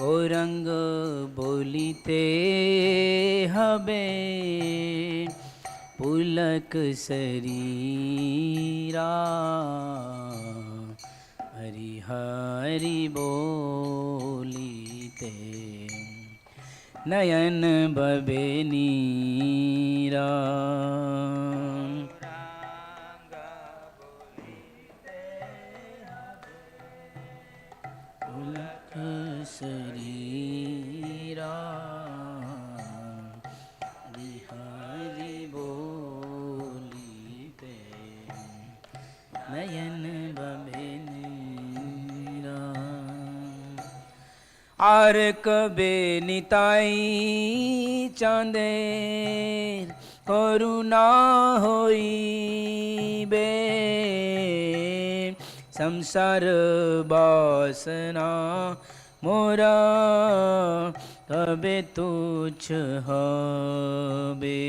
गौरंग बोलिते हबे पुलक शरीरा हरि हरि बोलिते नयन बबे नीरा पुलक शरीरा हरि हरि बोलिते नयन बबे नीरा आर कबे निताई चांदेर करुणा होइबे संसार बासना मोरा कबे तुच्छ हबे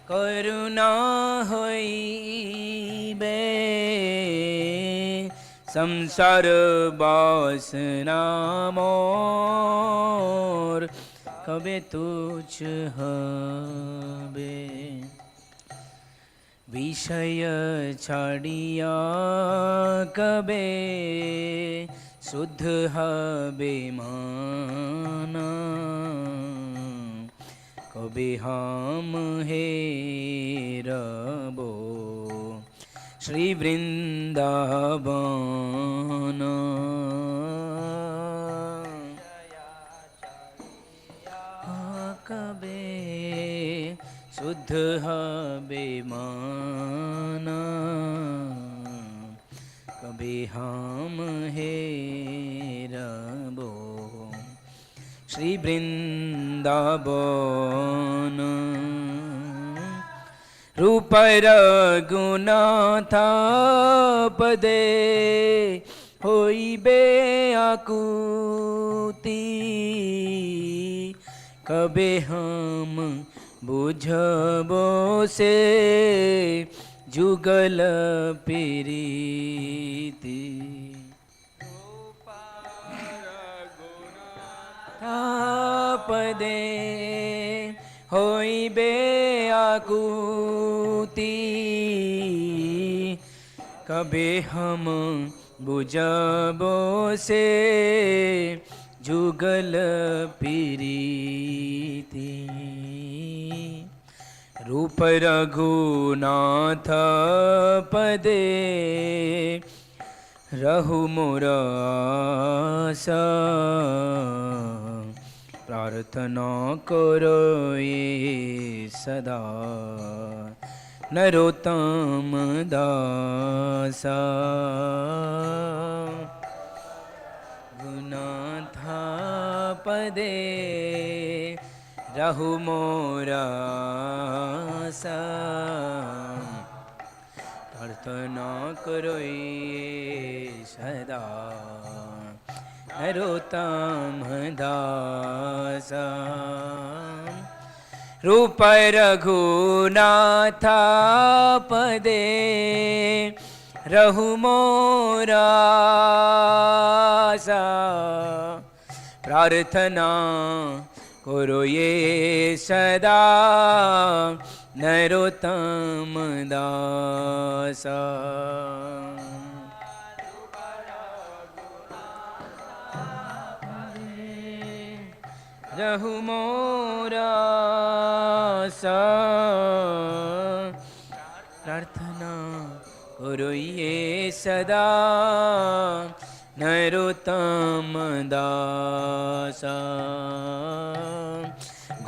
करुणा होइबे संसार बासना मोर कबे तुच्छ हबे विषय छाड़िया कबे शुद्ध हबे माना कबे हम हेरबो श्री वृंदावन कबे शुद्ध हबे माना कबे हम हेरबो श्री वृंदावन रूप रघुनाथ पदे होइबे आकुति कबे हम बुझबो से जुगल प्रीति पदे होइबे आकुति कबे हम बुझबो से जुगल प्रीति रूप रघुनाथ पदे रहु मोर आशा प्रार्थना करो ये सदा नरोत्तम दासा गुनाथ पदे रहु मोर आशा प्रार्थना करो ये सदा नरोत्तम दासा रूप रघुनाथ पदे रहु मोर आशा प्रार्थना करो ये सदा नरोत्तम दासा रहु मोर आशा प्रार्थना करो ये सदा नरोत्तम दासा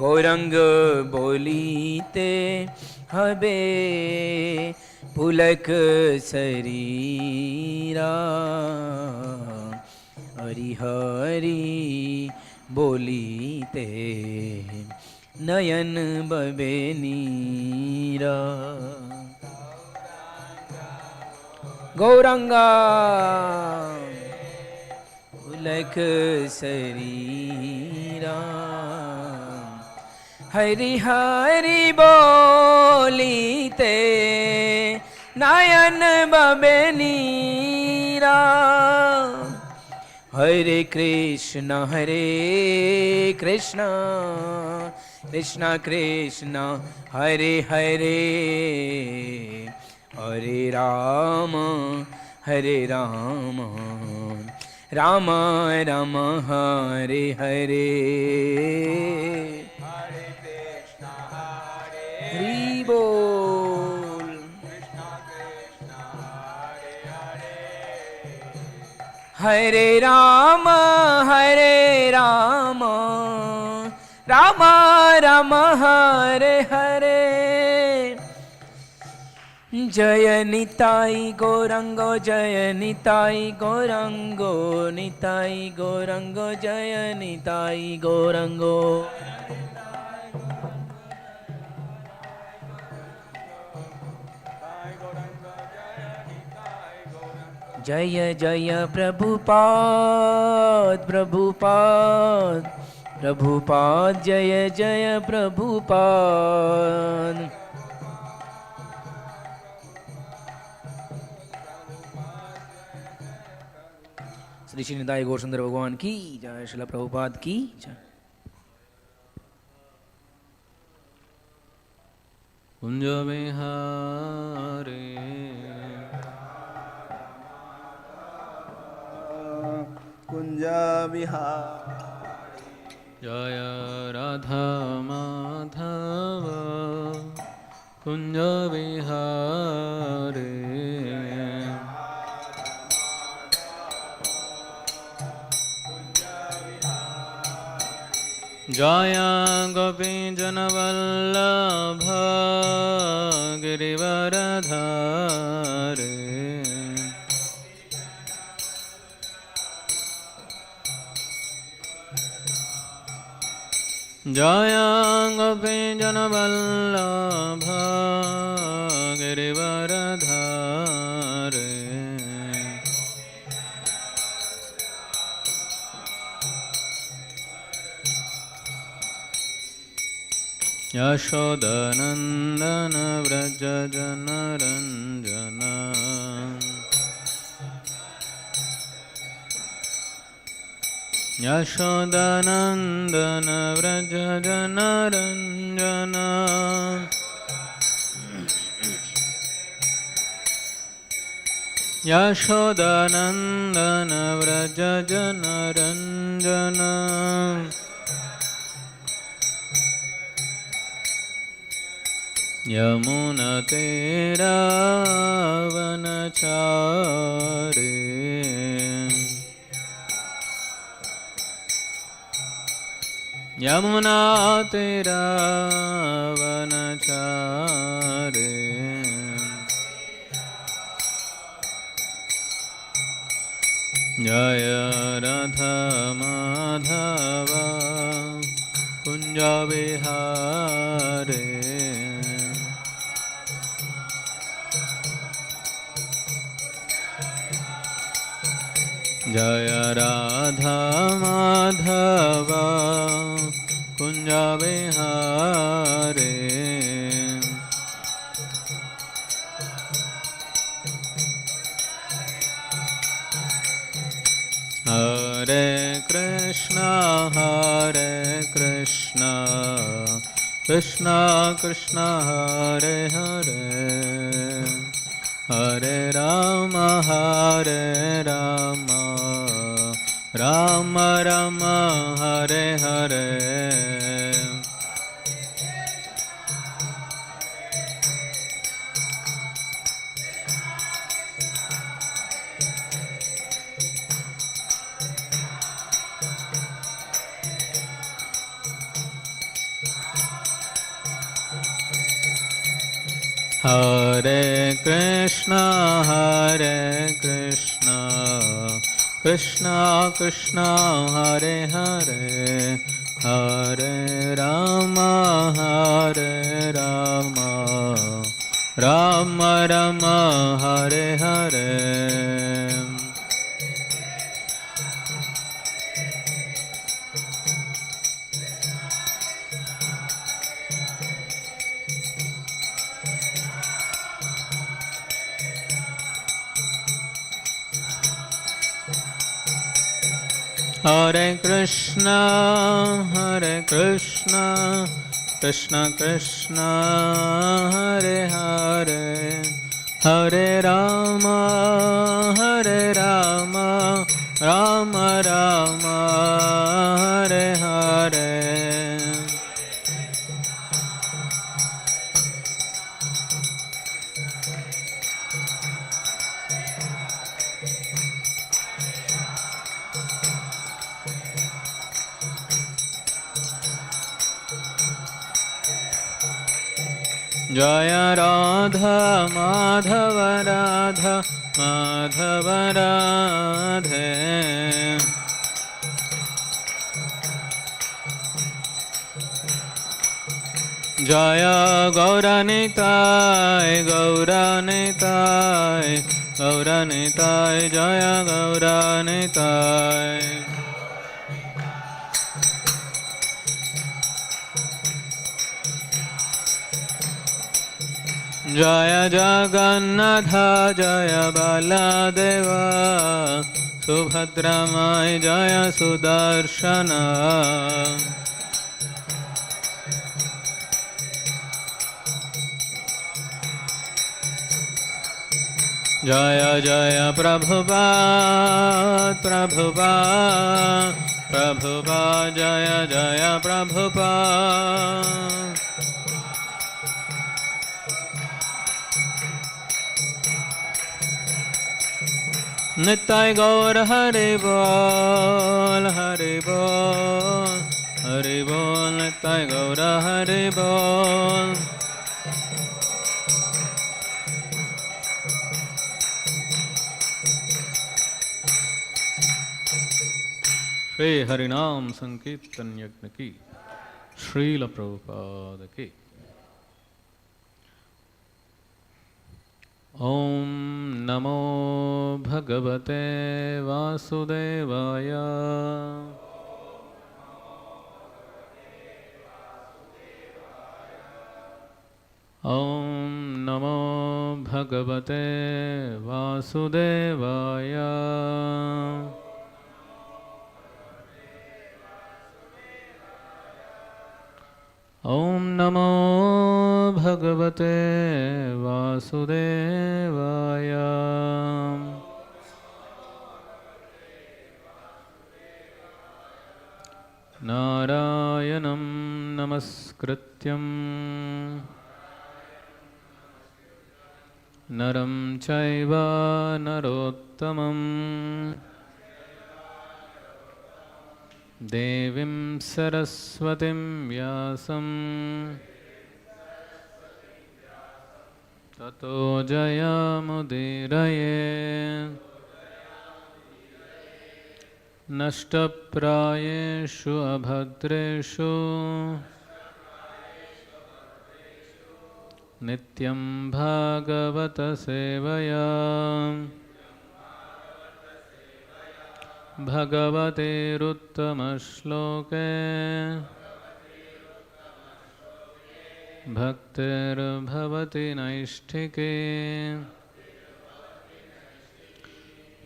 गौरंग बोलीते हबे पुलक शरीरा हरि हरि बोलीते नयन बबे नीरा गौरंगा पुलक शरीरा हरि हरि बोलीते नयन बबे नीरा। हरे कृष्ण कृष्ण कृष्ण हरे हरे, हरे राम राम राम हरे हरे। हरे कृष्ण हरि बोल, कृष्ण कृष्ण हरे हरे, हरे राम राम राम हरे हरे। जय निताई गौरंगो, जय निताई गौरंगो, निताई गौरंगो, जय निताई गौरंगो। जय जय प्रभुपाद प्रभुपाद प्रभुपाद, जय जय प्रभुपाद। श्री श्री निताई गौर सुंदर भगवान की जय, श्रील प्रभुपाद की जय। कुंज विहारे कुंज विहार, जय राधा माधव कुंज विहारे। जय गोपी जनवल्लभ गिरिवरधारे। जय गोपी जनवल्लभ गिरिवरधारे। यशोदनन्दन व्रज जनरञ्जन। यशोदनन्दन व्रज जनरञ्जन। यशोदनन्दन व्रज जनरञ्जन। यमुनतीरावनचारे। यमुनातीरावनचारे। जय राधा माधव कुंज विहारे। जय राधा माधव कुंज विहारे। हरे कृष्ण कृष्ण कृष्ण हरे हरे, हरे राम राम राम हरे हरे। हरे कृष्ण कृष्ण कृष्ण हरे हरे, हरे Ram Ram Ram Hare Hare. Hare Krishna, Krishna Krishna, Hare Hare, Hare Rama, Rama Rama, Hare Hare. Jaya Radha Madhava Radha Madhava Radhe. Jaya Gauranitai Gauranitai Gauranitai Jaya Gauranitai. Jaya Jagannatha Jaya Baladeva Subhadramai Jaya Sudarshana. Jaya Jaya Prabhupada Prabhupada Prabhupada Jaya Jaya Prabhupada. Nittai Gaur Hari Bol Hari Bol Hari Bol Nittai Gaur Hari Bol. Shri Harinam Sankirtan Yajna ki, Srila Prabhupada ki. Om Namo Bhagavate Vasudevaya. Om Namo Bhagavate Vasudevaya. Om Namo Bhagavate Vasudevaya. Narayanam Namaskrityam Naram Chaiva Narottamam Devim Saraswatim Vyasam Tato Jayamudiraye Nashtaprayeshu Abhadreshu Nityam Bhagavata Sevaya Bhagavate Ruttama-shloke Bhaktir Bhavati Naishtike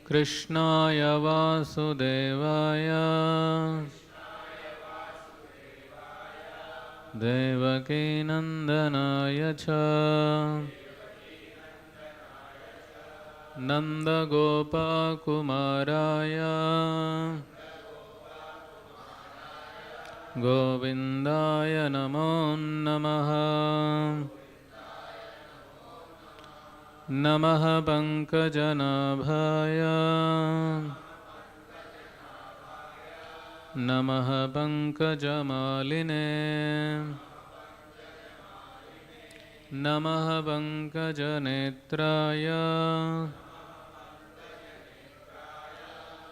Krishnaya Vasudevaya Devaki Nandanaya Cha Nanda Gopa Kumaraya Govindaya Namo Namaha Namaha Pankajanabhaya Namaha Pankajamaline Namaha Pankajanetraya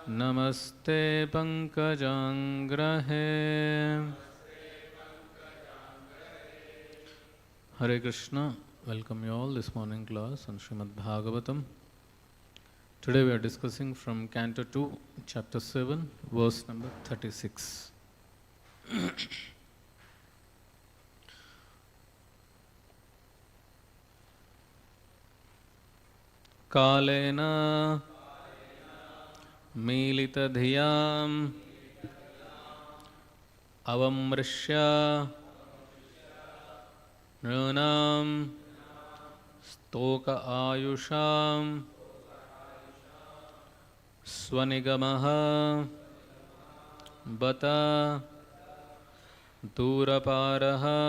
Namaste Pankajangrahe. Hare Krishna. Welcome you all this morning class on Śrīmad-Bhāgavatam. Today we are discussing from Canto 2, Chapter 7, verse number 36. Kalena Milita Dhiyam avamrishya nrunam stoka ayusham swanigamaha bata duraparaha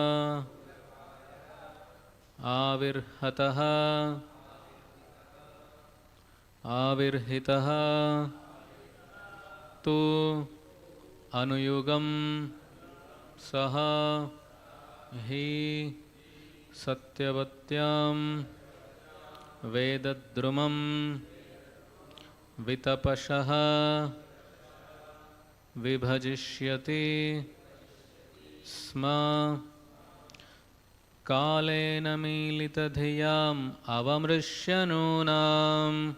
avirhataha avirhitaha tu anuyugam saha hi satyavatyam vedadrumam vitapashaha vibhajishyati sma kalena militadhiyam avamrishyanunam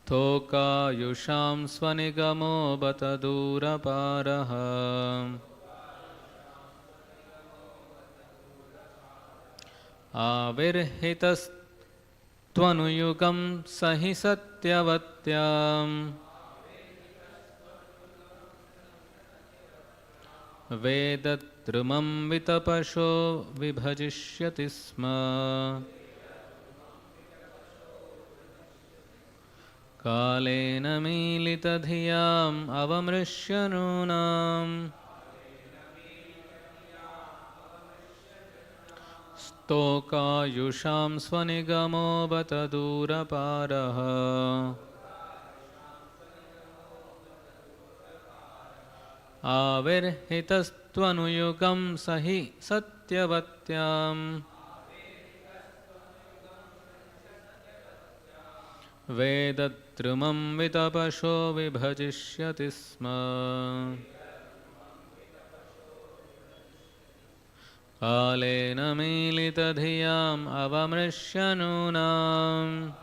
Stokayusham svanigamo bataduraparaha avirhitastvанuyugam sahi satyavatyam vedatrumam vitapasho vibhajishyati sma kalena militadhiyam avamrishyanunam stokayusham svanigamo bataduraparaha avirhitastvанuyugam sahi satyavatyam vedatrumam vitapasho vibhajishyati sma kalena militadhiyam avamrishyanunam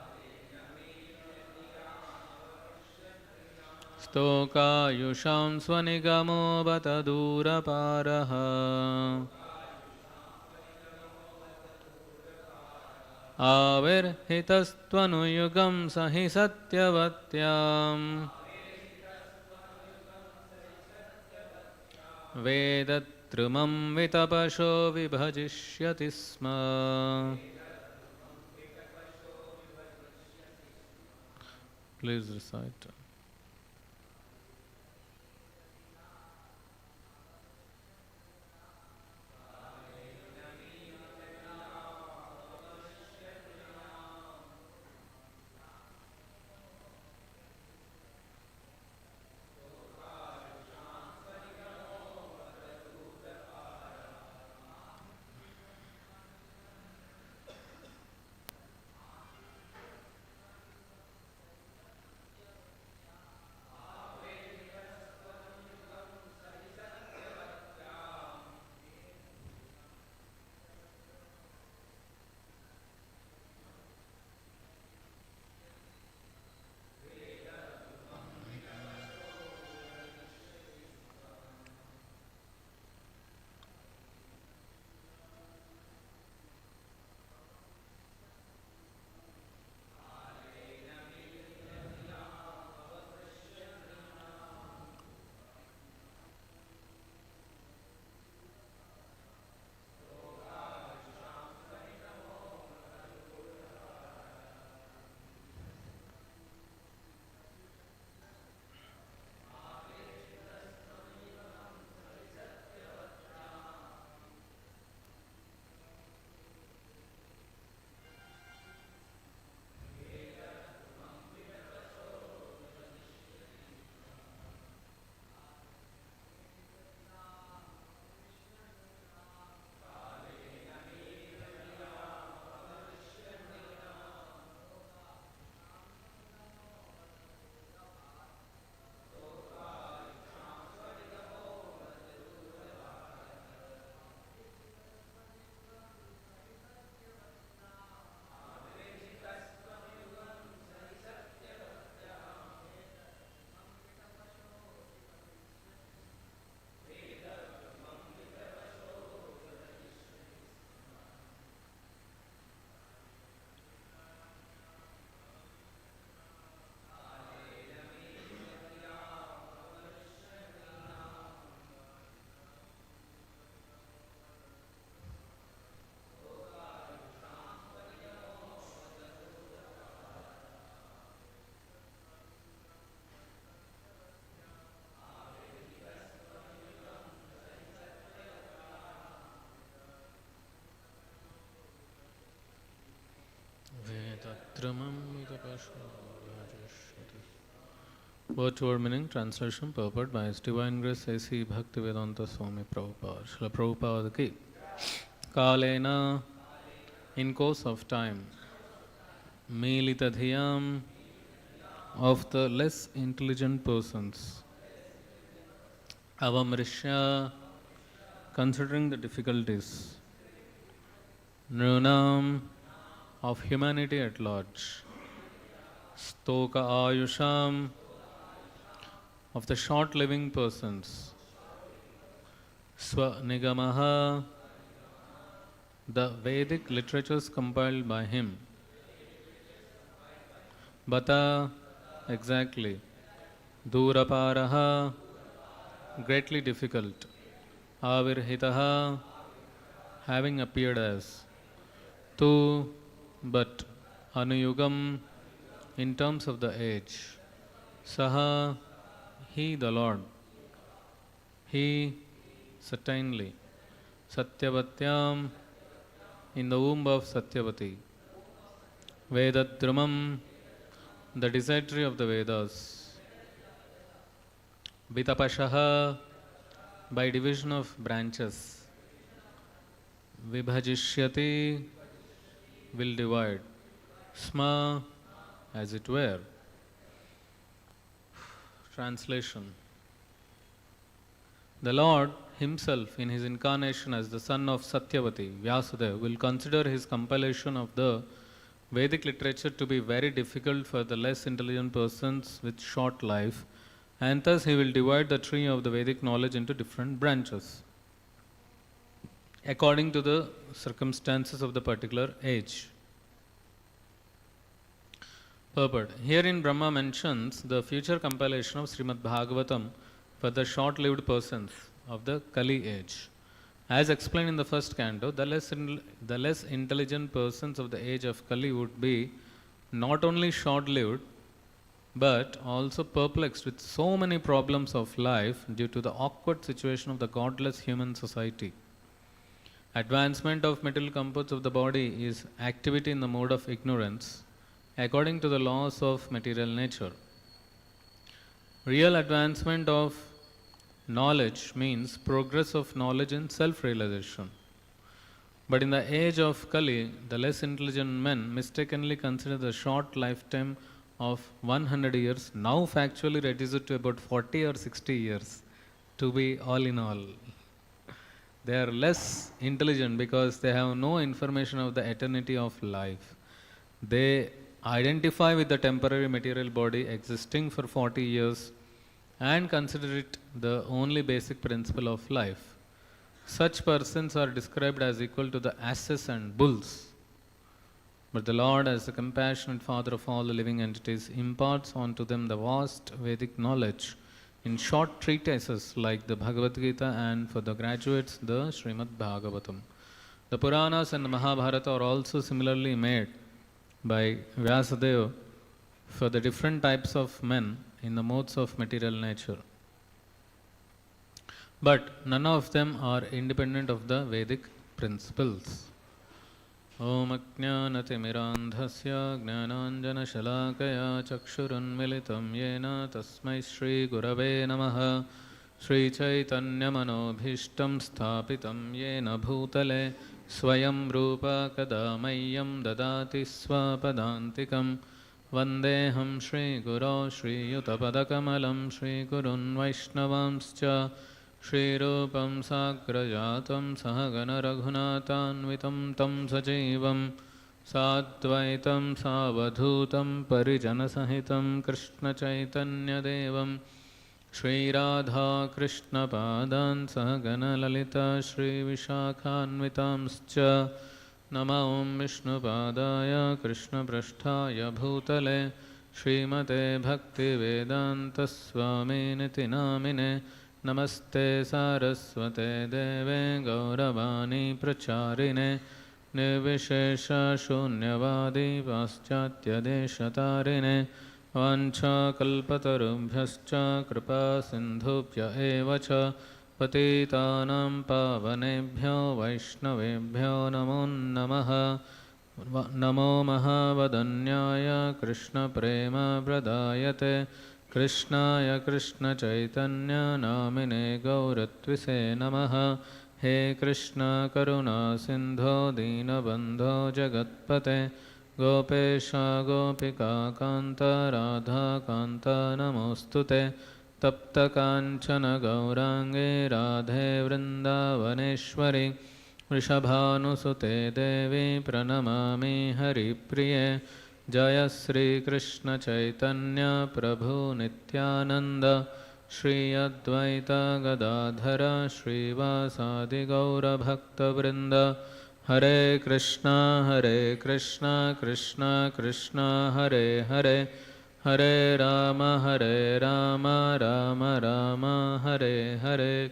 stokayusham svanigamo bataduraparaha avirhitastvанuyugam sahi satyavatyam vedatrumam vitapasho vibhajishyati sma please recite. Vedadramam Word to word meaning, translation, purport by His Divine Grace A.C. Bhaktivedanta Swami Prabhupada. Srila Prabhupada ki. Kalena, in course of time, Melita Dhyam, of the less intelligent persons, Avamrishya, considering the difficulties, Nrunam, of humanity at large, Stoka Ayusham, of the short-living persons, Swanigamaha, the Vedic literatures compiled by him, Bata, exactly, Duraparaha, greatly difficult, Avirhitaha, having appeared as, Tu, but, Anuyugam, in terms of the age, Saha, he the Lord, he certainly, Satyavatyam, in the womb of Satyavati, Vedadramam, the decidatory of the Vedas, Vitapashaha, by division of branches, Vibhajishyati, will divide, Sma, as it were. Translation. The Lord himself in his incarnation as the son of Satyavati, Vyasadeva, will consider his compilation of the Vedic literature to be very difficult for the less intelligent persons with short life, and thus he will divide the tree of the Vedic knowledge into different branches according to the circumstances of the particular age. Purport. Herein Brahma mentions the future compilation of Śrīmad-Bhāgavatam for the short-lived persons of the Kali age. As explained in the first canto, the less intelligent persons of the age of Kali would be not only short-lived, but also perplexed with so many problems of life due to the awkward situation of the godless human society. Advancement of material comforts of the body is activity in the mode of ignorance, according to the laws of material nature. Real advancement of knowledge means progress of knowledge in self-realization. But in the age of Kali, the less intelligent men mistakenly consider the short lifetime of 100 years, now factually reduced to about 40 or 60 years, to be all in all. They are less intelligent because they have no information of the eternity of life. They identify with the temporary material body existing for 40 years and consider it the only basic principle of life. Such persons are described as equal to the asses and bulls. But the Lord, as the compassionate Father of all the living entities, imparts onto them the vast Vedic knowledge in short treatises like the Bhagavad Gita, and for the graduates the Śrīmad-Bhāgavatam. The Puranas and the Mahabharata are also similarly made by Vyasadeva for the different types of men in the modes of material nature. But none of them are independent of the Vedic principles. Om Ajnanatimmirandhasya Jnananjanashalakaya Chakshurunmilitam Yena Tasmai Shri Gurave Namaha Shri Chaitanya-manobhishtam Sthapitam Yena Bhutale Swayam Rupa Kadamayyam Dadati Swapadantikam Vandeham Shri Guru Shri Yutapadakamalam Shri Gurun Vaishnavamscha Shri Rupam Sagrajatam Sahagana Raghunathanvitam Tam Sajivam Sadvaitam Savadhutam Parijana Sahitam Krishna Chaitanya Devam Shri Radha Krishna Padan Sahagana Lalita Shri Vishakhanvitamscha Nama Om Vishnu Padaya Krishna Prasthaya Bhutale Srimate Bhakti Vedanta Swami Niti Namine Namaste Saraswate Deve Gauravani Pracharine Nivishesha Shunyavadi Paschatya Deshatarine Vancha Kalpatarubhyascha Kripa Sindhupya Evacha Patitanam Pavanebhyo Vaishnavebhyo Namo Namaha Namo Mahavadanyaya Krishna Prema Pradayate Krishnaya Krishna Chaitanya Namine Gauratvise Namaha. He Krishna Karuna Sindho Dinabandho Jagatpate Gopesha Gopika Kanta Radha Kanta Namostute Tapta Kanchana Gaurange Radhe Vrindavaneshwari Vrishabhanusute Devi Pranamami Haripriye Jaya Sri Krishna Chaitanya Prabhu Nityananda Shri Advaita Gadadhara Shri Vasadi Gaura Bhakta Vrinda Hare Krishna Krishna Krishna Hare Hare Hare Rama Rama Rama Hare Hare.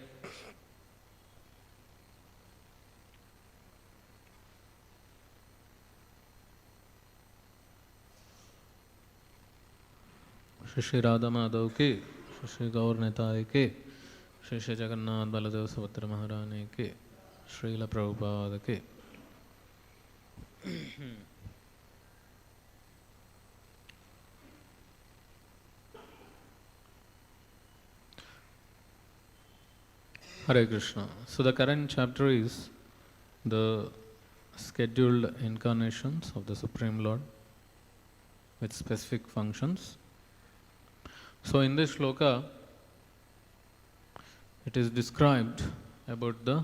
Shri Shri Radha Madhav ki, Shri Shri Gaur Nitai ki, Shri Shri Jagannath Baladev Subhadra Maharani ki, Srila Prabhupada ki. Hare Krishna. So the current chapter is the scheduled incarnations of the Supreme Lord with specific functions. So in this shloka, it is described about the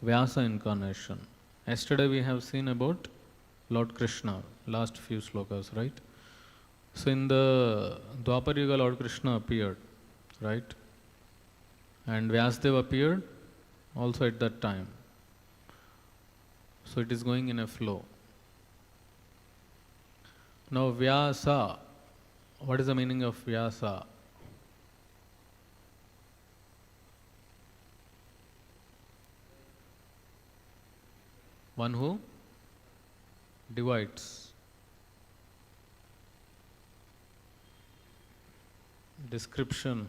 Vyasa incarnation. Yesterday we have seen about Lord Krishna, last few slokas, right? So in the Dwapar Yuga, Lord Krishna appeared, right? And Vyasadeva appeared also at that time. So it is going in a flow. Now Vyasa, what is the meaning of Vyasa? One who divides. Description.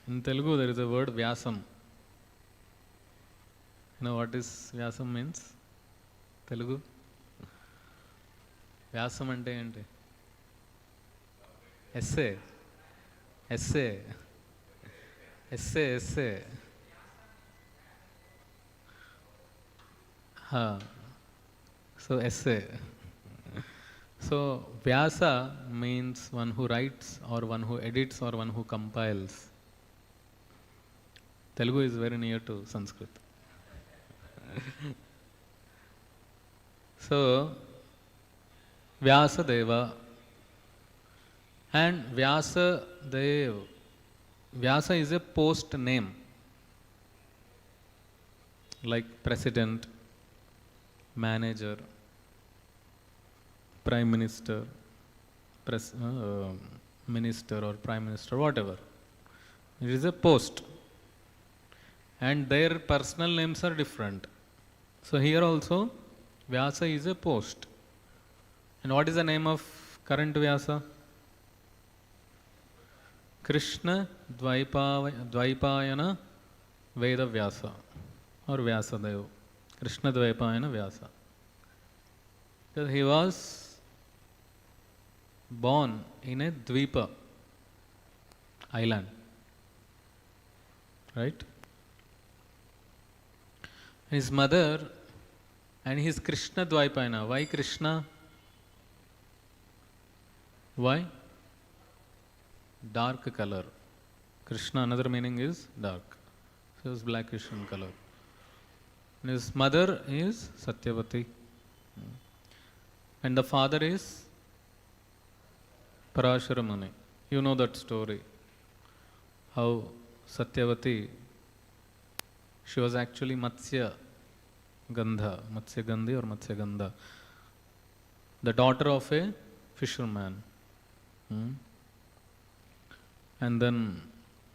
In Telugu there is a word Vyasam. You know what is Vyasam means? Telugu? Vyasam ante enti? Essay. Essay. Essay, essay. So essay. So Vyasa means one who writes or one who edits or one who compiles. Telugu is very near to Sanskrit. So Vyasadeva and Vyasadeva. Vyasa is a post name like president, manager, prime minister, minister or prime minister, whatever. It is a post. And their personal names are different. So here also Vyasa is a post. And what is the name of current Vyasa? Krishna Dvaipayana Veda Vyasa or Vyasadeva. Krishna Dvaipayana Vyasa. Because he was born in a Dvipa island. Right? His mother and his Krishna Dvaipayana. Why Krishna? Why? Dark color. Krishna, another meaning is dark. So it's blackish in color. And his mother is Satyavati. And the father is Parashara Muni. You know that story. How Satyavati, she was actually Matsya Gandha, Matsya Gandhi or Matsya Gandha, the daughter of a fisherman. And then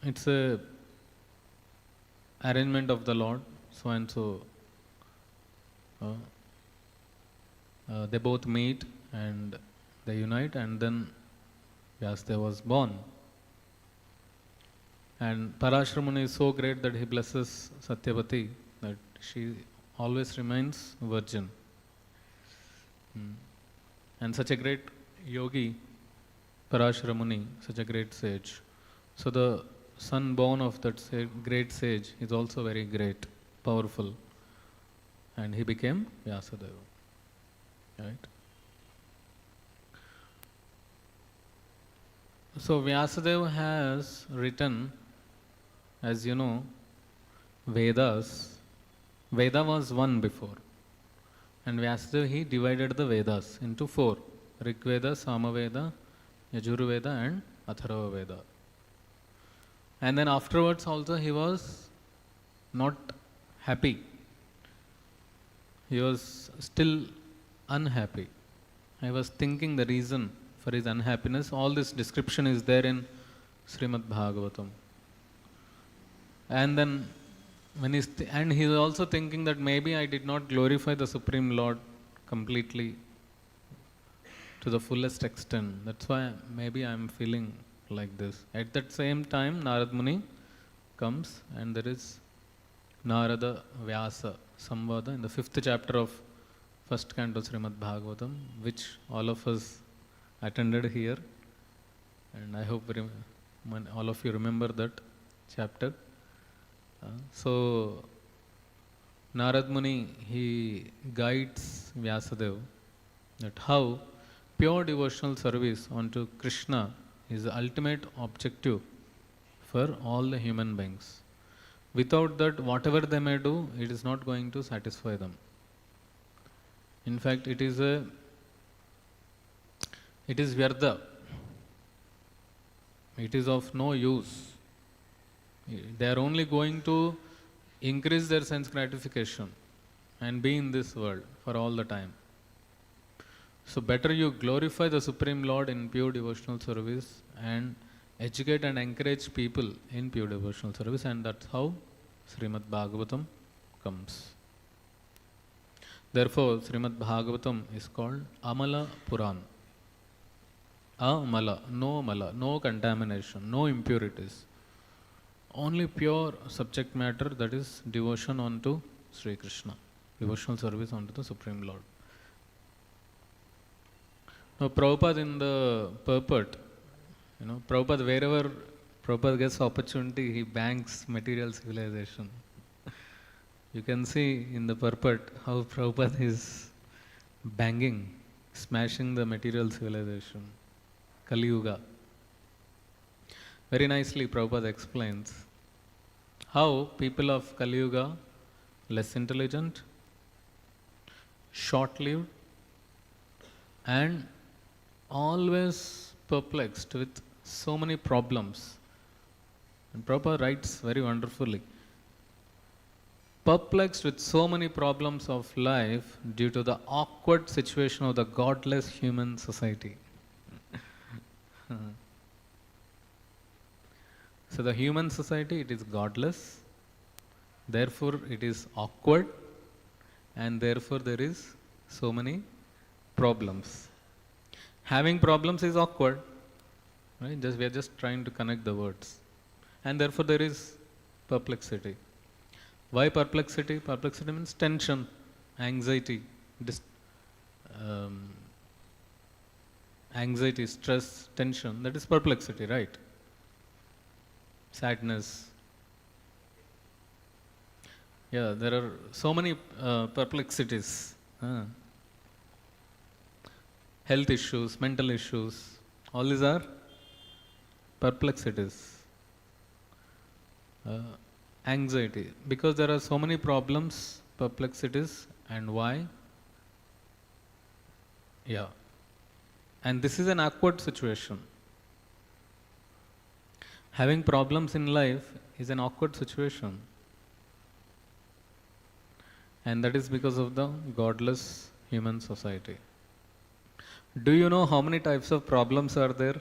it's a arrangement of the Lord, so and so. They both meet and they unite, and then Vyasadeva was born. And Parashara Muni is so great that he blesses Satyavati that she always remains virgin. And such a great yogi, Parashara Muni, such a great sage. So the son born of that great sage is also very great, powerful. And he became Vyasadeva. Right? So Vyasadeva has written, as you know, Vedas. Veda was one before. And Vyasadeva, he divided the Vedas into 4. Rig Veda, Samaveda, Yajurveda and Atharva Veda. And then afterwards also he was not happy. He was still unhappy. I was thinking the reason for his unhappiness. All this description is there in Śrīmad-Bhāgavatam. And then when he is also thinking that maybe I did not glorify the Supreme Lord completely to the fullest extent. That's why maybe I am feeling like this. At that same time, Narad Muni comes and there is Narada Vyasa Samvada in the 5th chapter of 1st canto Srimad-Bhāgavatam, which all of us attended here. And I hope all of you remember that chapter. So, Narad Muni, he guides Vyasadeva that how pure devotional service unto Krishna is the ultimate objective for all the human beings. Without that, whatever they may do, it is not going to satisfy them. In fact, it is vyartha. It is of no use. They are only going to increase their sense gratification and be in this world for all the time. So better you glorify the Supreme Lord in pure devotional service and educate and encourage people in pure devotional service, and that's how Śrīmad-Bhāgavatam comes. Therefore, Śrīmad-Bhāgavatam is called Amala Puran. Amala, no contamination, no impurities. Only pure subject matter, that is devotion unto Sri Krishna, devotional service unto the Supreme Lord. Now, Prabhupada in the purport, Prabhupada, wherever Prabhupada gets opportunity, he banks material civilization. You can see in the purport how Prabhupada is banging, smashing the material civilization, Kali Yuga. Very nicely Prabhupada explains how people of Kali Yuga, less intelligent, short-lived, and always perplexed with so many problems. And Prabhupada writes very wonderfully, perplexed with so many problems of life due to the awkward situation of the godless human society. So the human society, it is godless, therefore it is awkward, and therefore there is so many problems. Having problems is awkward, right? We are just trying to connect the words. And therefore there is perplexity. Why perplexity? Perplexity means tension, anxiety, anxiety, stress, tension. That is perplexity, right? Sadness. Yeah, there are so many perplexities. Health issues, mental issues, all these are perplexities. Anxiety, because there are so many problems, perplexities, and why? Yeah. And this is an awkward situation. Having problems in life is an awkward situation. And that is because of the godless human society. Do you know how many types of problems are there?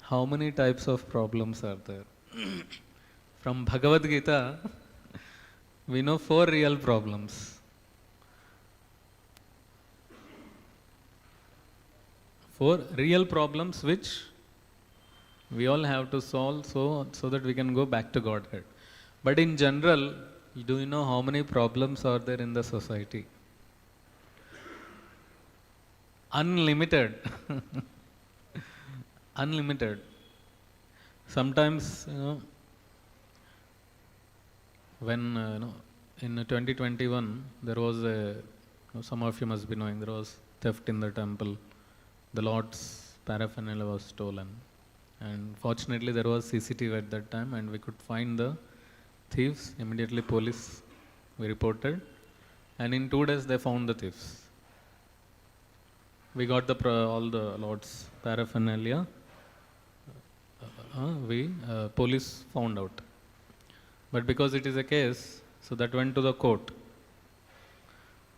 How many types of problems are there? From Bhagavad Gita, we know 4 real problems. 4 real problems which we all have to solve so that we can go back to Godhead. But in general, do you know how many problems are there in the society? Unlimited. Unlimited. Sometimes, when in 2021 there was some of you must be knowing, there was theft in the temple. The Lord's paraphernalia was stolen, and fortunately there was CCTV at that time, and we could find the thieves. Immediately police we reported, and in 2 days they found the thieves. We got all the Lord's paraphernalia. Police found out. But because it is a case, so that went to the court.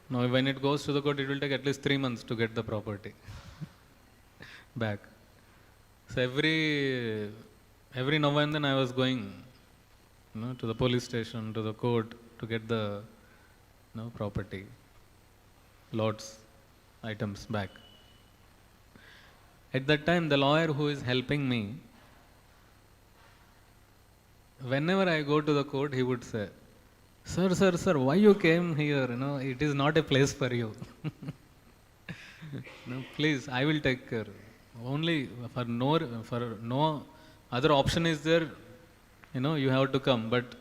Now when it goes to the court, it will take at least 3 months to get the property back. So every now and then I was going to the police station, to the court to get the property, Lord's items back. At that time, the lawyer who is helping me, whenever I go to the court, he would say, Sir, why you came here? It is not a place for you. No, please, I will take care. Only for no other option is there, you have to come. But,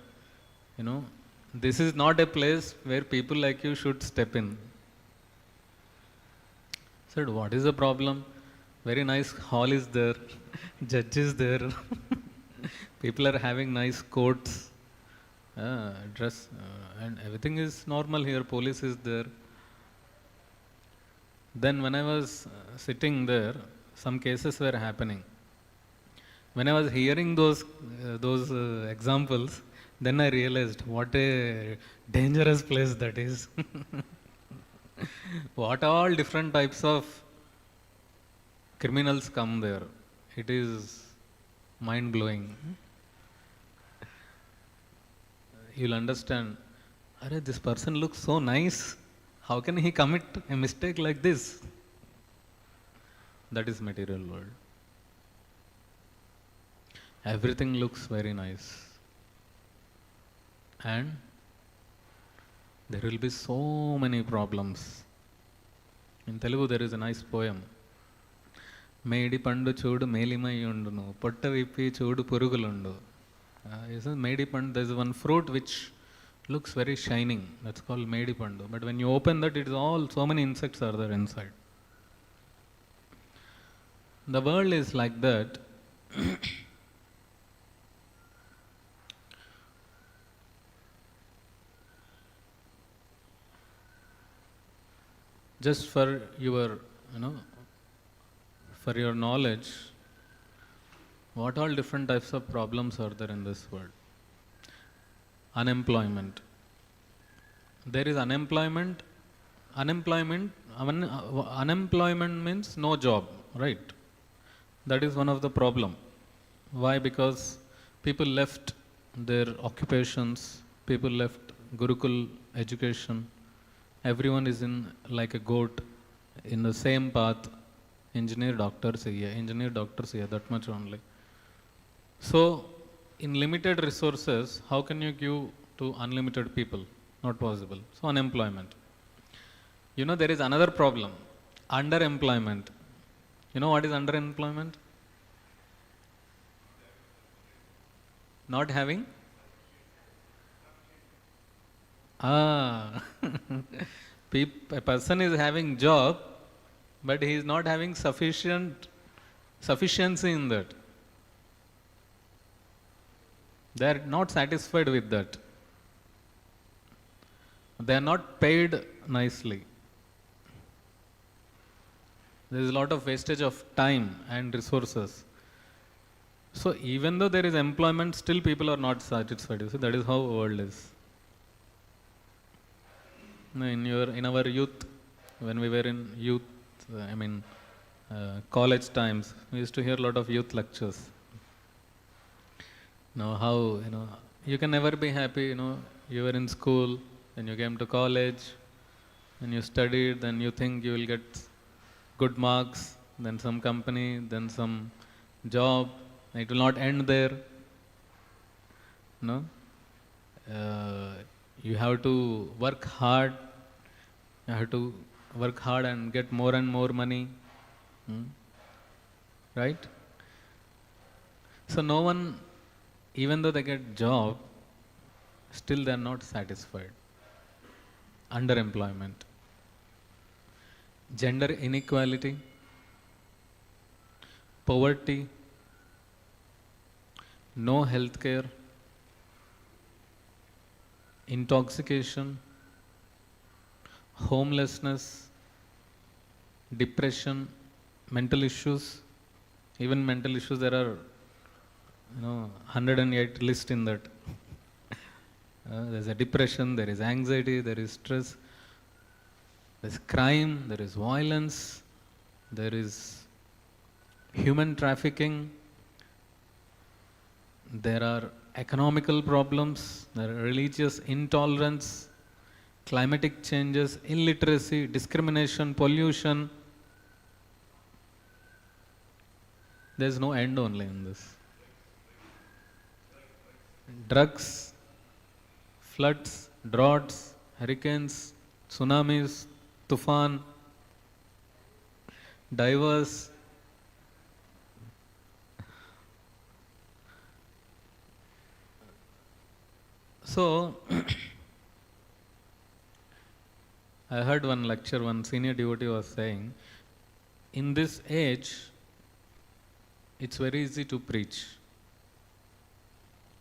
this is not a place where people like you should step in. I said, what is the problem? Very nice hall is there, judge is there, people are having nice coats, dress, and everything is normal here, police is there. Then when I was sitting there, some cases were happening. When I was hearing those examples, then I realized what a dangerous place that is. What all different types of criminals come there. It is mind-blowing. You'll understand, this person looks so nice. How can he commit a mistake like this? That is material world. Everything looks very nice. And there will be so many problems. In Telugu there is a nice poem. Medi pandu chodu melimayundunu potta vippi chodu purugulundu. Medi pandu, there is one fruit which looks very shining. That's called medi pandu. But when you open that, it is all, so many insects are there inside. The world is like that. Just for your, for your knowledge, what all different types of problems are there in this world? Unemployment. There is unemployment. Unemployment means no job, right? That is one of the problem. Why? Because people left their occupations, people left Gurukul education. Everyone is in like a goat in the same path. Engineer, doctor, that much only. So, in limited resources, how can you give to unlimited people? Not possible. So, unemployment. There is another problem. Underemployment. You know what is underemployment? Not having? A person is having job, but he is not having sufficiency in that. They are not satisfied with that. They are not paid nicely. There is a lot of wastage of time and resources. So even though there is employment, still people are not satisfied. You see, that is how the world is. In our youth, when we were in youth, college times, we used to hear a lot of youth lectures. Now how, you can never be happy, you were in school, then you came to college, then you studied, then you think you will get good marks, then some company, then some job. It will not end there. No? you have to work hard. You have to work hard and get more and more money. Right? So no one, even though they get job, still they are not satisfied. Underemployment, gender inequality, poverty, no health care, intoxication, homelessness, depression, mental issues. Even mental issues, there are 108 list in that. There's a depression, there is anxiety, there is stress, there is crime, there is violence, there is human trafficking, there are economical problems, there are religious intolerance, climatic changes, illiteracy, discrimination, pollution. There's no end only in this. Drugs, floods, droughts, hurricanes, tsunamis, tufan, divers. So, I heard one lecture, one senior devotee was saying, in this age, it's very easy to preach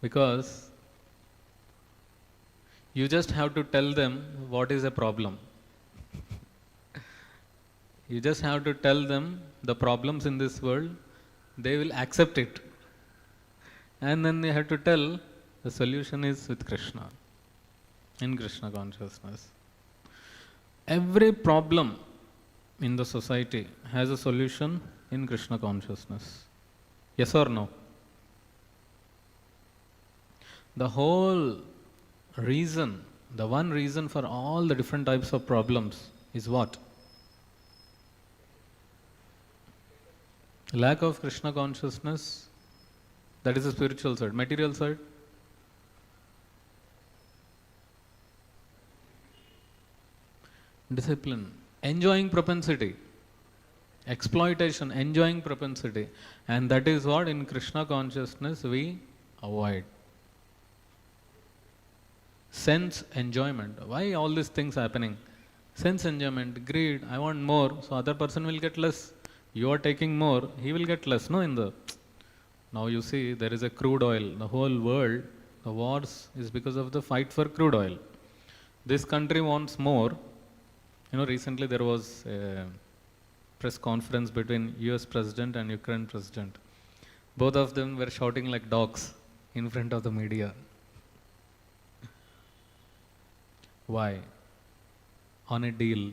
because you just have to tell them what is a problem. You just have to tell them the problems in this world, they will accept it. And then you have to tell the solution is with Krishna, in Krishna consciousness. Every problem in the society has a solution in Krishna consciousness. Yes or no? The whole reason, the one reason for all the different types of problems is what? Lack of Krishna consciousness. That is the spiritual side. Material side? Discipline. Enjoying propensity. Exploitation, enjoying propensity. And that is what in Krishna consciousness we avoid. Sense enjoyment. Why all these things happening? Sense enjoyment, greed, I want more, so other person will get less. You are taking more, he will get less. No, now you see there is a crude oil. The whole world, the wars is because of the fight for crude oil. This country wants more. Recently there was a press conference between US President and Ukraine President. Both of them were shouting like dogs in front of the media. Why? On a deal.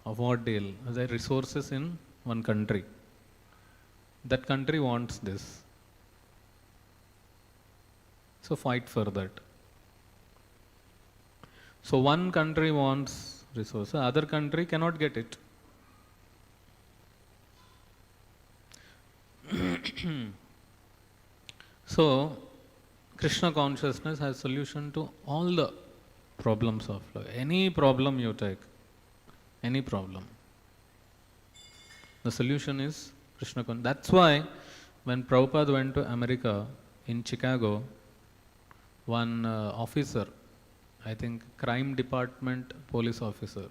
Of what deal? There are resources in one country. That country wants this. So fight for that. So one country wants resources, other country cannot get it. So Krishna consciousness has solution to all the problems of life. Any problem you take, any problem, the solution is Krishna consciousness. That's why when Prabhupada went to America, in Chicago, one officer, I think crime department police officer,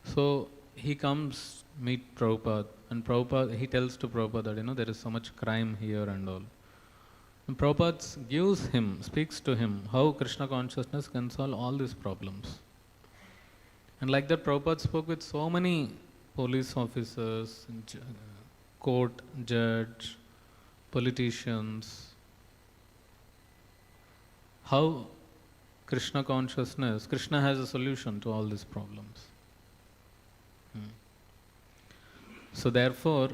so he comes meet Prabhupada, and Prabhupada, he tells to Prabhupada that there is so much crime here and all. And Prabhupada speaks to him how Krishna consciousness can solve all these problems. And like that, Prabhupada spoke with so many police officers, court judge, politicians, how Krishna consciousness, Krishna has a solution to all these problems. So therefore,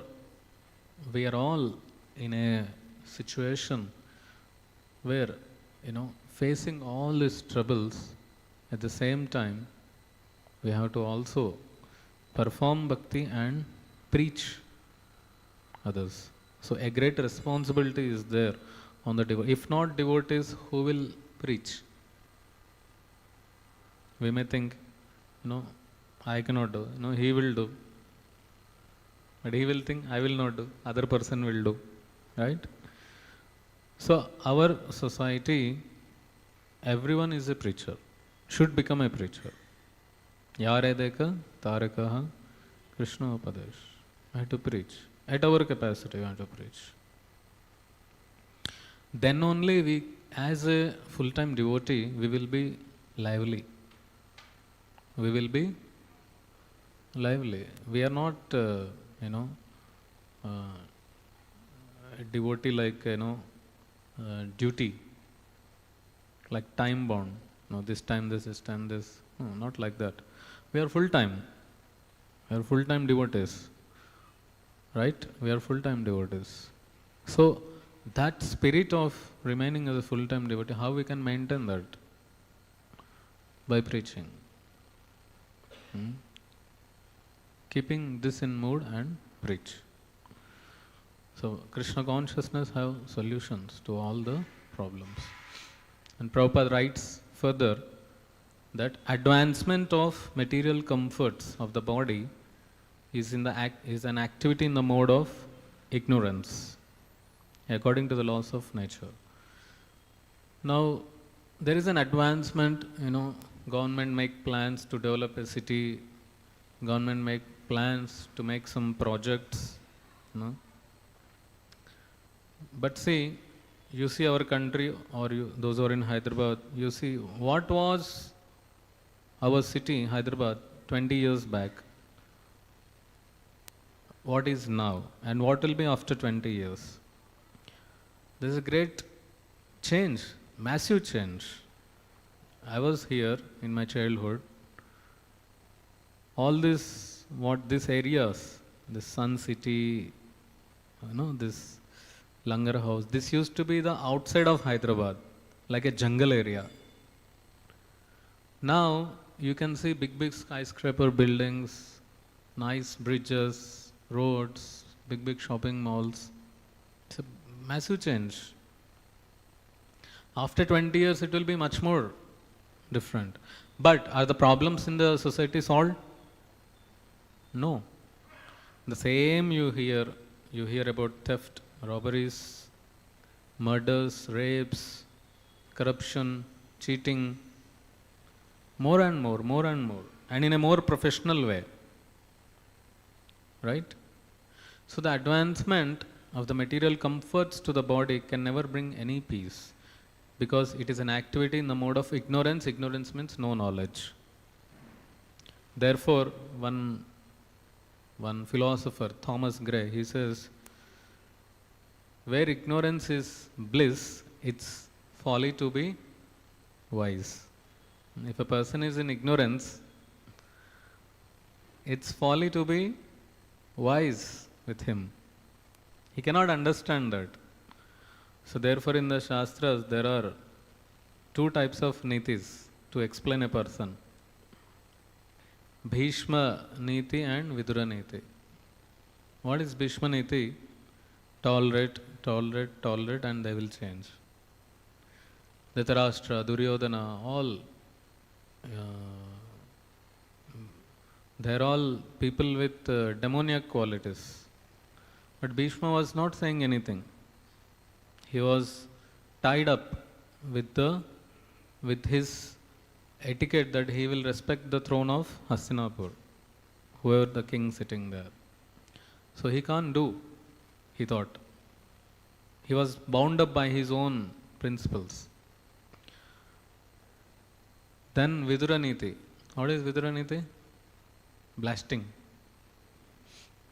we are all in a situation where, facing all these troubles, at the same time, we have to also perform bhakti and preach others. So a great responsibility is there on the devotee. If not devotees, who will preach. We may think, I cannot do, he will do. But he will think, I will not do, other person will do. Right? So our society, everyone is a preacher, should become a preacher. Yare deka tarakaha Krishna Upadesh. I have to preach. At our capacity, we have to preach. Then only we, as a full-time devotee, we will be lively. We will be lively. We are not, a devotee like, duty, like time bound. No, this time this, this. No, not like that. We are full-time. We are full-time devotees. Right? We are full-time devotees. So, that spirit of remaining as a full-time devotee, how we can maintain that? By preaching. Keeping this in mood and preach. So, Krishna consciousness have solutions to all the problems. And Prabhupada writes further that advancement of material comforts of the body is an activity in the mode of ignorance, according to the laws of nature. Now, there is an advancement, government make plans to develop a city, government make plans to make some projects, But see, you see our country, or those who are in Hyderabad, you see what was our city, Hyderabad, 20 years back. What is now, and what will be after 20 years. There is a great change, massive change. I was here in my childhood. All these areas, the Sun City, this Langar House, this used to be the outside of Hyderabad, like a jungle area. Now you can see big skyscraper buildings, nice bridges, roads, big shopping malls. It's a massive change. After 20 years, it will be much more different. But are the problems in the society solved? No. The same you hear about theft, robberies, murders, rapes, corruption, cheating, more and more, and in a more professional way. Right? So the advancement of the material comforts to the body can never bring any peace, because it is an activity in the mode of ignorance. Ignorance means no knowledge. Therefore, one philosopher, Thomas Gray, he says, where ignorance is bliss, it's folly to be wise. If a person is in ignorance, it's folly to be wise with him. He cannot understand that. So therefore in the Shastras there are two types of nitis to explain a person. Bhishma Niti and Vidura Niti. What is Bhishma Niti? Tolerate and they will change. Dhritarashtra, Duryodhana, all they are all people with demoniac qualities. But Bhishma was not saying anything. He was tied up with his etiquette that he will respect the throne of Hastinapur, whoever the king sitting there. So he can't do, he thought. He was bound up by his own principles. Then Vidura Niti. What is Vidura Niti? Blasting.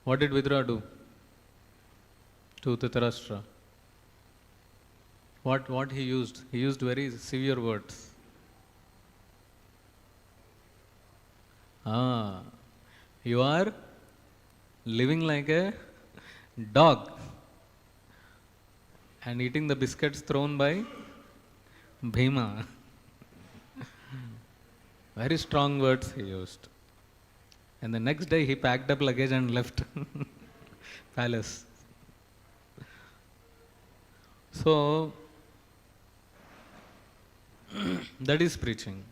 What did Vidura do to Dhritarashtra? What he used? He used very severe words. You are living like a dog and eating the biscuits thrown by Bhima. Very strong words he used. And the next day he packed up luggage and left palace. So That is preaching.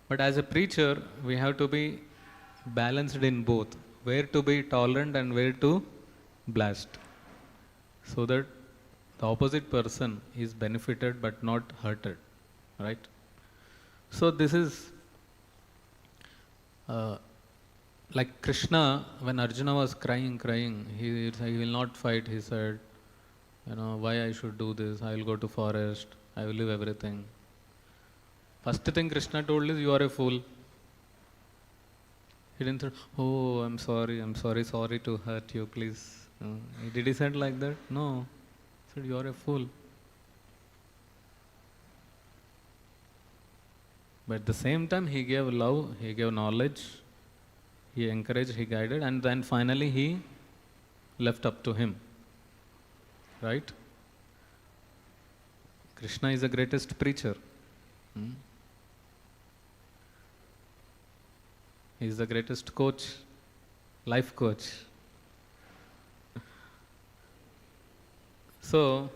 But as a preacher, we have to be balanced in both, where to be tolerant and where to blast, so that the opposite person is benefited but not hurted, right? So this is like Krishna, when Arjuna was crying, he will not fight. He said, why I should do this? I will go to forest. I will leave everything. First thing Krishna told is, you are a fool. He didn't say, oh, I'm sorry to hurt you, please. Did he say like that? No. He said, you are a fool. But at the same time, he gave love, he gave knowledge, he encouraged, he guided, and then finally he left up to him. Right? Krishna is the greatest preacher. He is the greatest coach, life coach. So,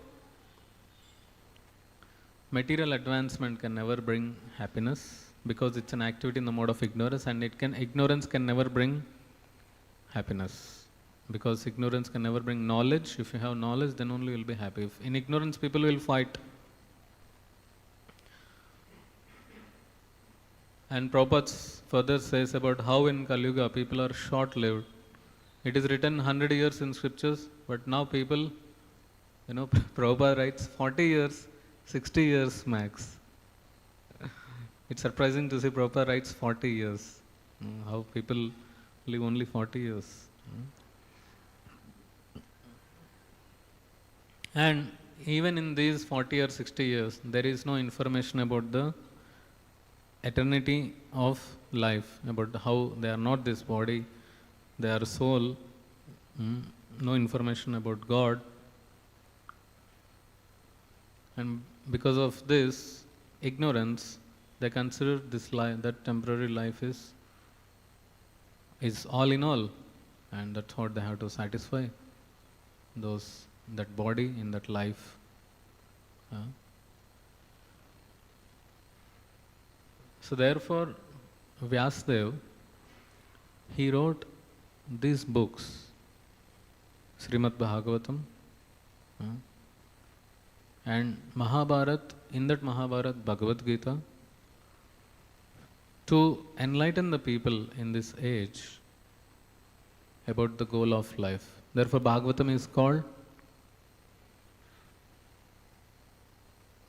material advancement can never bring happiness because it's an activity in the mode of ignorance, and ignorance can never bring happiness because ignorance can never bring knowledge. If you have knowledge, then only you will be happy. If in ignorance, people will fight. And Prabhupada further says about how in Kali Yuga people are short-lived. It is written 100 years in scriptures, but now people, Prabhupada writes 40 years, 60 years max. It's surprising to see Prabhupada writes 40 years. How people live only 40 years. And even in these 40 or 60 years, there is no information about the eternity of life, about how they are not this body, they are soul, no information about God. And because of this ignorance, they consider this life, that temporary life is all in all, and that's what they have to satisfy, that body in that life. So therefore, Vyasadeva, he wrote these books, Śrīmad-Bhāgavatam, and Mahabharata, in that Mahabharata, Bhagavad Gita, to enlighten the people in this age about the goal of life. Therefore, Bhagavatam is called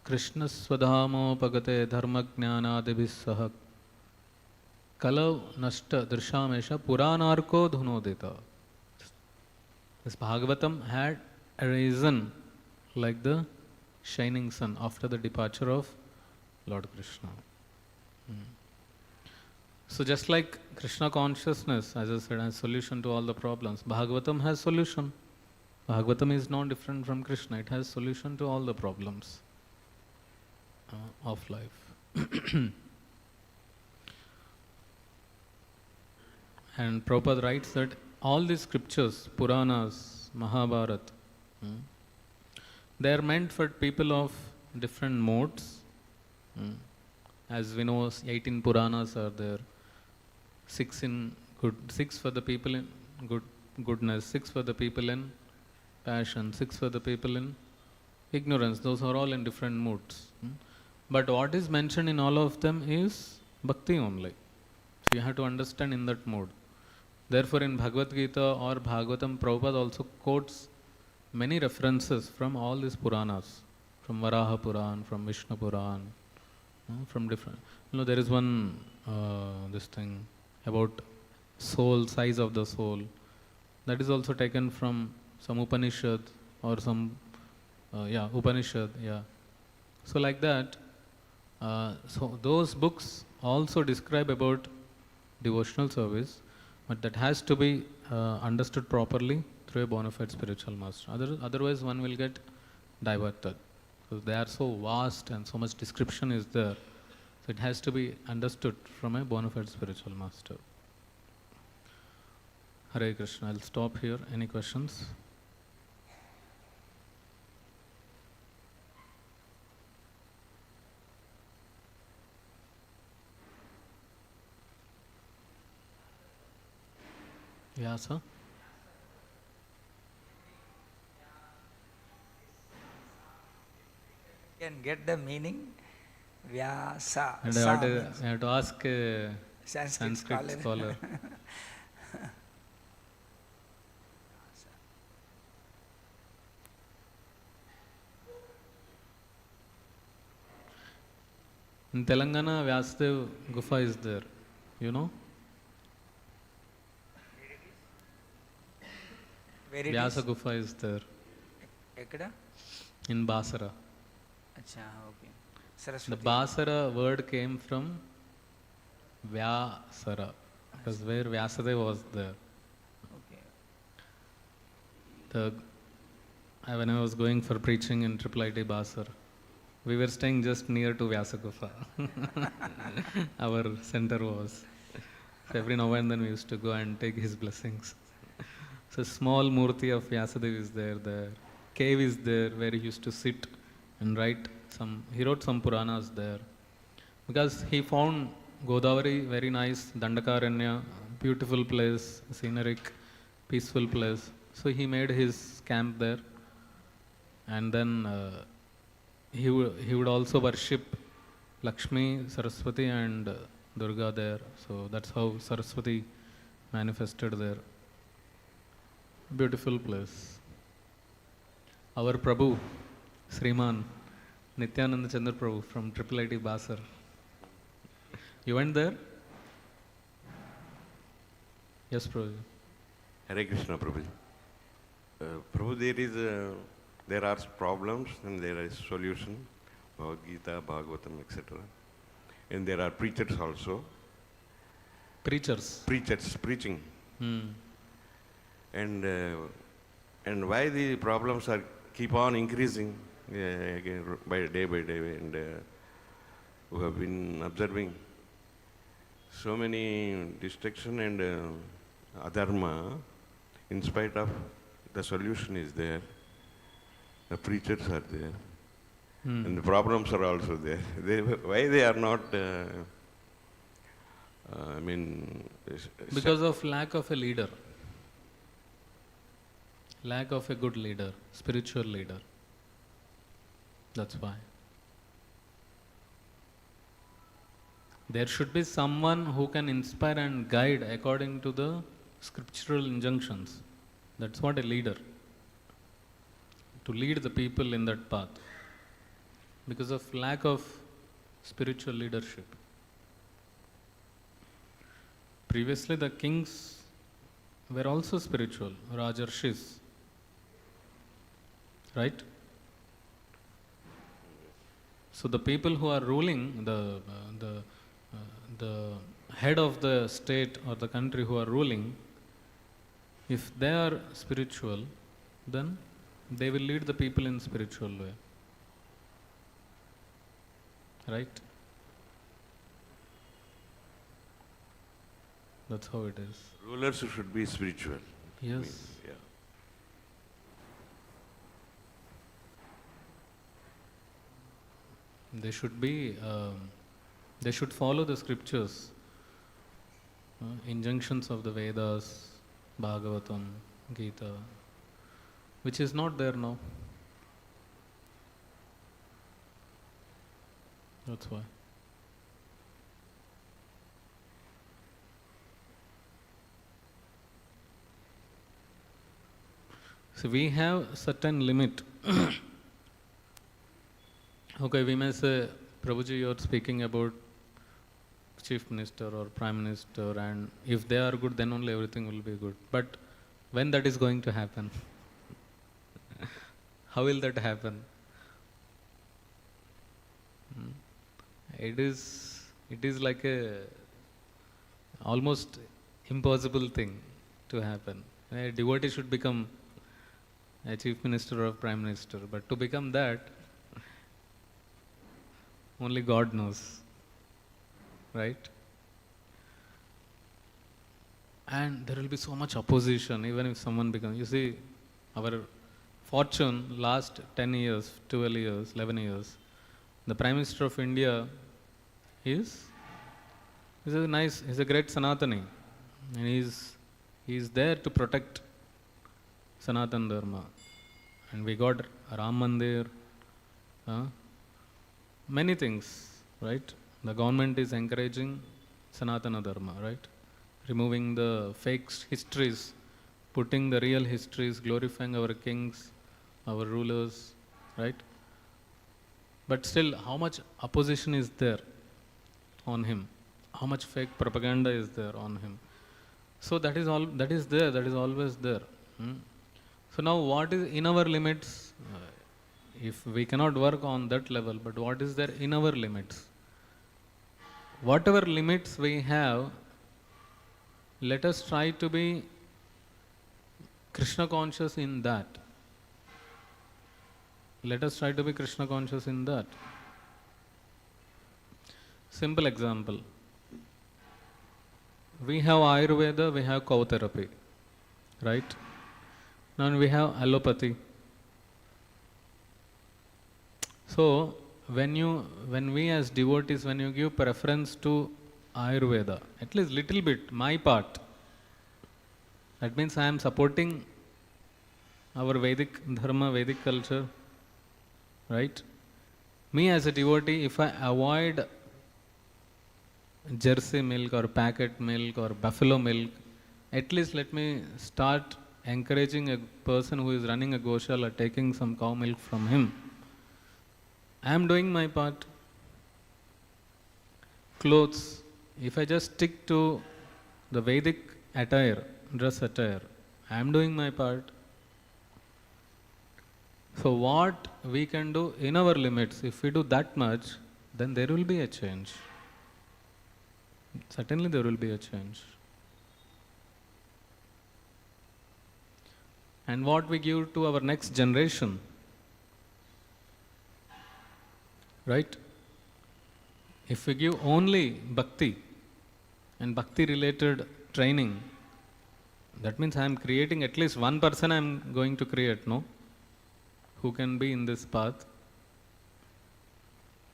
Krishna Swadhamo Pagate Dharma Jnanadibhis Sah Kalav Nashta Drishamesha Puranarko Dhunodita. This Bhagavatam had arisen like the shining sun after the departure of Lord Krishna. So just like Krishna consciousness, as I said, has solution to all the problems, Bhagavatam has solution. Bhagavatam is not different from Krishna. It has solution to all the problems of life. And Prabhupada writes that all these scriptures, Puranas, Mahabharata, they are meant for people of different modes. As we know, 18 Puranas are there. 6 for the people in goodness, 6 for the people in passion, 6 for the people in ignorance. Those are all in different moods. But what is mentioned in all of them is bhakti only. So you have to understand in that mode. Therefore, in Bhagavad Gita or Bhagavatam, Prabhupada also quotes many references from all these Puranas, from Varaha Puran, from Vishnu Puran, from different. There is one this thing about soul, size of the soul. That is also taken from some Upanishad or some Upanishad. So like that. So those books also describe about devotional service, but that has to be understood properly through a bona fide spiritual master. Otherwise, one will get diverted because they are so vast and so much description is there. So it has to be understood from a bona fide spiritual master. Hare Krishna. I'll stop here. Any questions? Vyasa? Can get the meaning. Vyasa. And Sa I means have to ask a Sanskrit Sanskrit scholar. In Telangana, Vyasadeva Gufa is there. You know? Where it Vyasa is? Gufa is there Ekkada? in Basara. Acha, okay. The Saraswati. Basara word came from Vyasara. Because where Vyasadeva was there. Okay. When I was going for preaching in IIIT Basar, we were staying just near to Vyasa Gufa. Our center was. So every now and then we used to go and take his blessings. So small murti of Vyasadeva is there. The cave is there where he used to sit and write he wrote some Puranas there. Because he found Godavari very nice, Dandakaranya, beautiful place, scenic, peaceful place. So he made his camp there. And then he would also worship Lakshmi, Saraswati and Durga there. So that's how Saraswati manifested there. Beautiful place. Our Prabhu, Srimad Nityananda Chandra Prabhu from IIIT Basar. You went there? Yes, Prabhuji. Hare Krishna, Prabhuji. Prabhu, there are problems and there is solution, Bhagavad Gita, Bhagavatam, etc. And there are preachers also. Preachers. Preachers, preaching. Hmm. And why the problems are keep on increasing by day, and who have been observing so many destruction and adharma, in spite of the solution is there, the preachers are there, and the problems are also there. Why they are not, because of lack of a leader. Lack of a good leader, spiritual leader. That's why. There should be someone who can inspire and guide according to the scriptural injunctions. That's what a leader. To lead the people in that path. Because of lack of spiritual leadership. Previously the kings were also spiritual, rajarsis. Right? So the people who are ruling, the head of the state or the country who are ruling, if they are spiritual, then they will lead the people in spiritual way. Right? That's how it is. rulers should be spiritual. Yes. Yeah. They should be, they should follow the scriptures, injunctions of the Vedas, Bhagavatam, Gita, which is not there now. That's why. So we have certain limit. Okay, we may say, Prabhuji, you are speaking about chief minister or prime minister, and if they are good, then only everything will be good. But when that is going to happen? How will that happen? It is like a almost impossible thing to happen. A devotee should become a chief minister or prime minister, but to become that, only God knows, right? And there will be so much opposition, even if someone becomes. You see, our fortune last 10 years, 12 years, 11 years, the Prime Minister of India he's a great Sanatani, and He is there to protect Sanatan Dharma. And we got Ram Mandir, many things, right? The government is encouraging Sanatana Dharma, right? Removing the fake histories, putting the real histories, glorifying our kings, our rulers, right? But still, how much opposition is there on him? How much fake propaganda is there on him? So that is all. That is there. That is always there. So now, what is in our limits? If we cannot work on that level, but what is there in our limits? Whatever limits we have, let us try to be Krishna conscious in that. Let us try to be Krishna conscious in that. Simple example. We have Ayurveda, we have cow therapy, right? Now we have allopathy. So when we as devotees, when you give preference to Ayurveda, at least little bit, my part, that means I am supporting our Vedic dharma, Vedic culture, right? Me as a devotee, if I avoid jersey milk or packet milk or buffalo milk, at least let me start encouraging a person who is running a goshala, taking some cow milk from him. I am doing my part. Clothes, if I just stick to the Vedic attire, dress attire, I am doing my part. So what we can do in our limits, if we do that much, then there will be a change. Certainly there will be a change. And what we give to our next generation, right? If we give only bhakti and bhakti related training, that means I am creating at least one person I am going to create, no? Who can be in this path.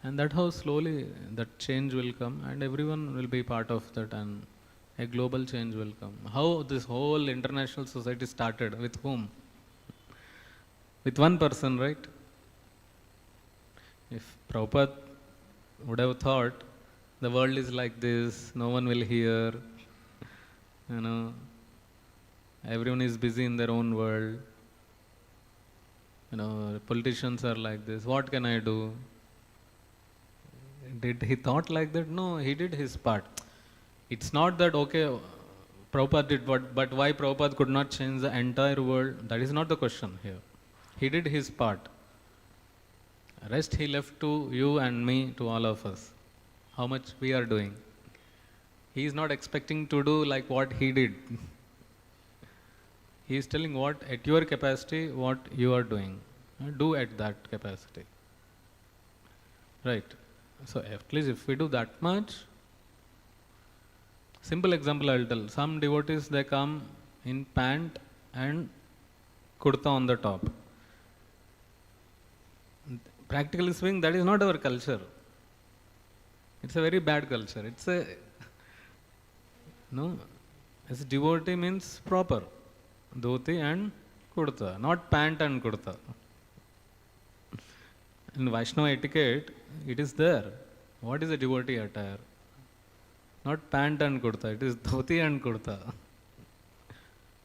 And that's how slowly that change will come and everyone will be part of that and a global change will come. How this whole international society started, with whom? With one person, right? If Prabhupada would have thought the world is like this, no one will hear, everyone is busy in their own world, politicians are like this, what can I do? Did he thought like that? No, he did his part. It's not that, okay, Prabhupada did what, but why Prabhupada could not change the entire world? That is not the question here. He did his part. Rest he left to you and me, to all of us. How much we are doing. He is not expecting to do like what he did. He is telling what at your capacity, what you are doing. Do at that capacity. Right. So at least if we do that much, simple example I will tell. Some devotees, they come in pant and kurta on the top. Practically speaking, that is not our culture. It's a very bad culture. It's a, as a devotee means proper. Dhoti and kurta, not pant and kurta. In Vaishnava etiquette, it is there. What is a devotee attire? Not pant and kurta, it is dhoti and kurta.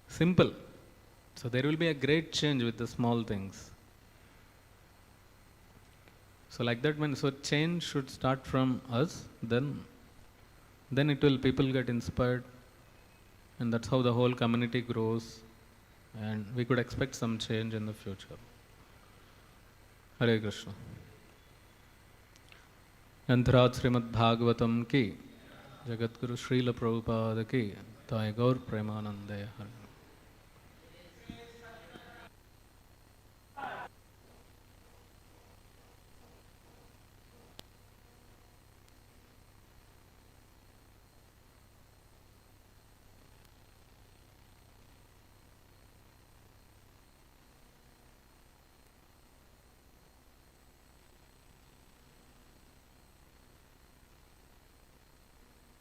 Simple. So there will be a great change with the small things. So like that, so change should start from us, then it will, people get inspired, and that's how the whole community grows, and we could expect some change in the future. Hare Krishna. Antrat Śrīmad-Bhāgavatam ki, Jagadguru Srila Prabhupada ki, Thai Gaur Premanande Hare.